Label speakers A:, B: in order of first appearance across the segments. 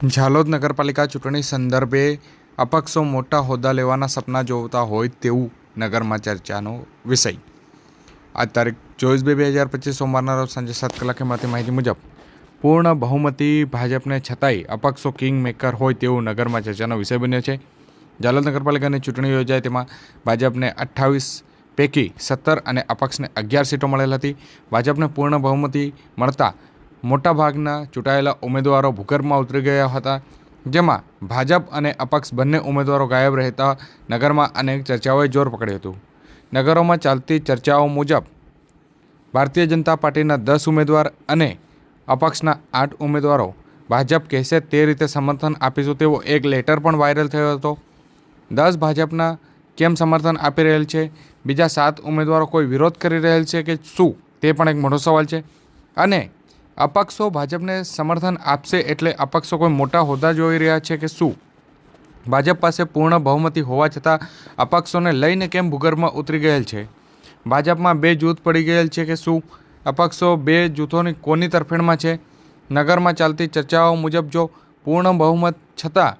A: ઝાલોદ નગરપાલિકા ચૂંટણી સંદર્ભે અપક્ષો મોટા હોદ્દા લેવાના સપના જોતા હોય તેવું નગરમાં ચર્ચાનો વિષય। આ તારીખ 24/2/2025 સોમવારના રોજ સાંજે 7 કલાકે મળતી માહિતી મુજબ પૂર્ણ બહુમતી ભાજપને છતાંય અપક્ષો કિંગ મેકર હોય તેવું નગરમાં ચર્ચાનો વિષય બન્યો છે। ઝાલોદ નગરપાલિકાની ચૂંટણી યોજાય તેમાં ભાજપને 28 પૈકી 17 અને અપક્ષને 11 સીટો મળેલ હતી। ભાજપને પૂર્ણ બહુમતી મળતા મોટાભાગના ચૂંટાયેલા ઉમેદવારો ભૂગર્ભમાં ઉતરી ગયા હતા, જેમાં ભાજપ અને અપક્ષ બંને ઉમેદવારો ગાયબ રહેતા નગરમાં અનેક ચર્ચાઓએ જોર પકડ્યું હતું। નગરોમાં ચાલતી ચર્ચાઓ મુજબ ભારતીય જનતા પાર્ટીના 10 ઉમેદવાર અને અપક્ષના 8 ઉમેદવારો ભાજપ કહેશે તે રીતે સમર્થન આપીશું તેવો એક લેટર પણ વાયરલ થયો હતો। 10 ભાજપના કેમ સમર્થન આપી રહેલ છે, બીજા 7 ઉમેદવારો કોઈ વિરોધ કરી રહેલ છે કે શું, તે પણ એક મોટો સવાલ છે। અને અપક્ષો ભાજપને સમર્થન આપશે એટલે અપક્ષો કોઈ મોટા હોદ્દા જોઈ રહ્યા છે કે શું? ભાજપ પાસે પૂર્ણ બહુમતી હોવા છતાં અપક્ષોને લઈને કેમ ભૂગર્ભમાં ઉતરી ગયેલ છે? ભાજપમાં 2 જૂથ પડી ગયેલ છે કે શું? અપક્ષો 2 જૂથોની કોની તરફેણમાં છે? નગરમાં ચાલતી ચર્ચાઓ મુજબ જો પૂર્ણ બહુમત છતાં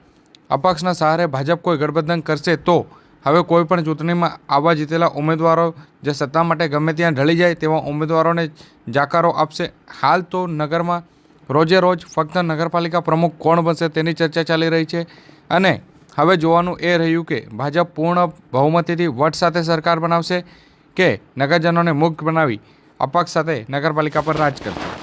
A: અપક્ષના સહારે ભાજપ કોઈ ગઠબંધન કરશે તો હવે કોઈ પણ ચૂંટણીમાં આવા જીતેલા ઉમેદવારો જે સત્તા માટે ગમે ત્યાં ઢળી જાય તેવા ઉમેદવારોને જાકારો આપશે। હાલ તો નગરમાં રોજે રોજ ફક્ત નગરપાલિકા પ્રમુખ કોણ બનશે તેની ચર્ચા ચાલી રહી છે અને હવે જોવાનું એ રહ્યું કે ભાજપ પૂર્ણ બહુમતીથી વટ સાથે સરકાર બનાવશે કે નગરજનોને મુક્ત બનાવી અપક્ષ સાથે નગરપાલિકા પર રાજ કરશે।